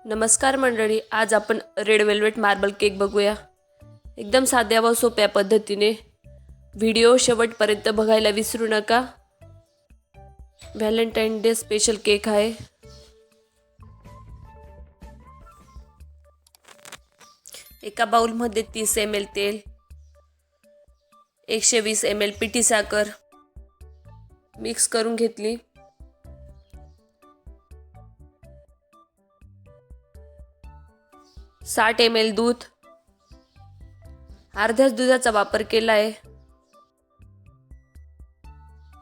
नमस्कार मंडळी, आज आपण रेड वेल्वेट मार्बल केक बघूया। एकदम साध्या व सोप्या पद्धतीने। व्हिडिओ शेवटपर्यंत बघायला विसरू नका। व्हॅलेंटाईन डे स्पेशल केक आहे। एका बाउल मध्ये 30 ml तेल, 120 ml पिठी साखर मिक्स करून घेतली। 60 ml दूध, अर्ध्याच दुधाचा वापर केला आहे।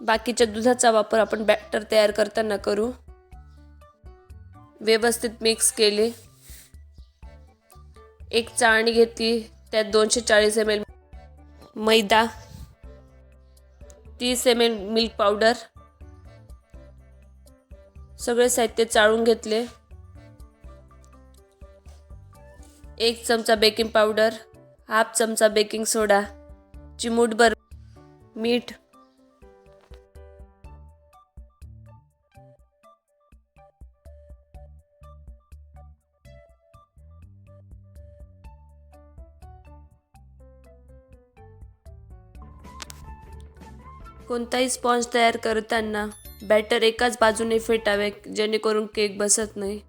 बाकीच्या दुधाचा वापर आपण बॅटर तयार करताना करू। व्यवस्थित मिक्स केले। एक चाळणी घेतली, त्यात 240 ml मैदा, 30 ml मिल्क पावडर, सगळे साहित्य चाळून घेतले। 1 चमचा बेकिंग पावडर, हाफ चमचा बेकिंग सोडा, चिमूटभर मीठ, कोणताही स्पॉन्ज तयार करताना बॅटर एकाच बाजूने फेटावे जेणेकरून केक बसत नाही।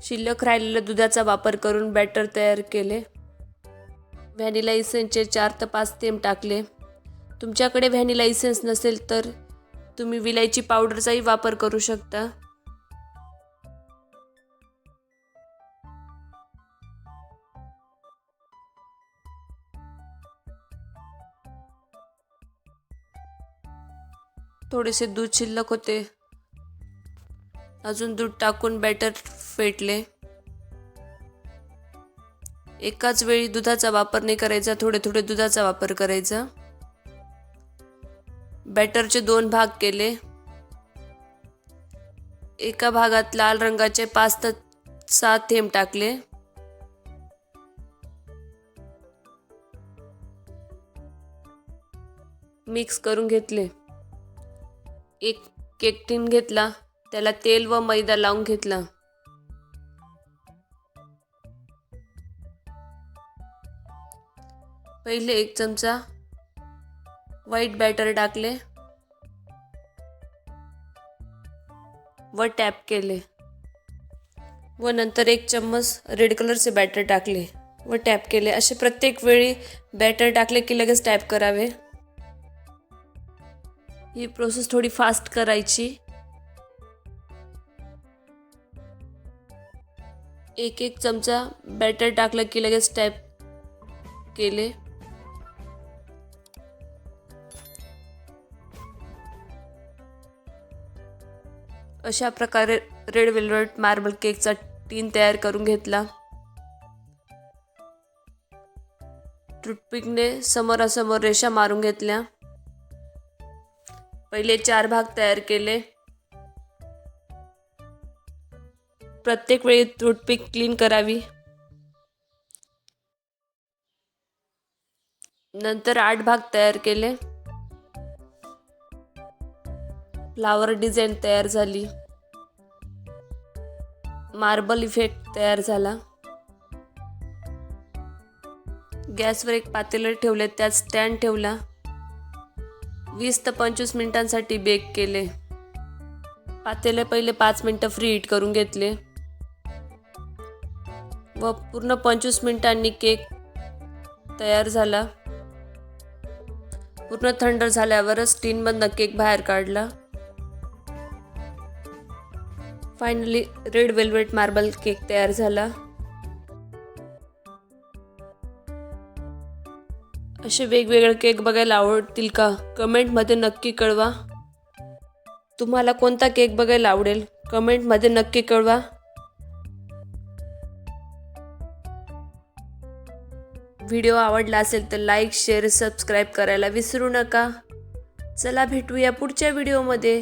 शिल्लक राहिलेल्या दुधाचा वापर करून बॅटर तयार केले। व्हॅनिला इसेन्सचे 4 ते 5 थेंब टाकले। तुमच्याकडे व्हॅनिला इसेन्स नसेल तर तुम्ही विलायची पावडरचाही वापर करू शकता। थोडेसे दूध शिल्लक होते, अजून दूध टाकून बॅटर फेटले। एकाच वेळी दुधाचा वापर नाही करायचा, थोडे थोडे दुधाचा वापर करायचा। बॅटरचे 2 भाग केले। एका भागात लाल रंगाचे 5 ते 6 थेंब टाकले। मिक्स करून घेतले। एक केक टिन घेतला, त्याला तेल व मैदा लावून घेतला। पहिले 1 चमचा व्हाईट बॅटर टाकले व टॅप केले व नंतर 1 चम्मच रेड कलरचे बॅटर टाकले व टॅप केले। असे प्रत्येक वेळी बॅटर टाकले की लगेच टॅप करावे। ही प्रोसेस थोडी फास्ट करायची। 1 चमचा बॅटर टाकलं की लगेच टॅप केले। अशा प्रकारे रेड वेल्वेट मार्बल केकचा टीन तयार करून घेतला। टूथपिकने समोरासमोर रेषा मारून घेतल्या। पहिले 4 भाग तयार केले। प्रत्येक वेळी टूथपिक क्लीन करावी। नंतर 8 भाग तयार केले। फ्लावर डिझाइन तयार झाली। मार्बल इफेक्ट तयार झाला। गॅसवर एक पातेले ठेवले, त्यात स्टँड ठेवला। 20 ते 25 मिनिटांसाठी बेक केले। पातेले पहिले 5 मिनिटं फ्री हीट करून घेतले व पूर्ण 25 मिनिटांनी केक तयार झाला। पूर्ण थंड झाल्यावरच टीनमधून केक बाहेर काढला। Finally red velvet marble cake तयार झाला। असे वेगवेगळे केक बघायला आवडतील का? कमेंटमध्ये नक्की कळवा। तुम्हाला कोणता केक बघायला आवडेल? कमेंटमध्ये नक्की कळवा। व्हिडिओ आवडला असेल तर लाईक, शेअर, सबस्क्राईब करायला विसरू नका। चला भेटूया पुढच्या व्हिडिओमध्ये।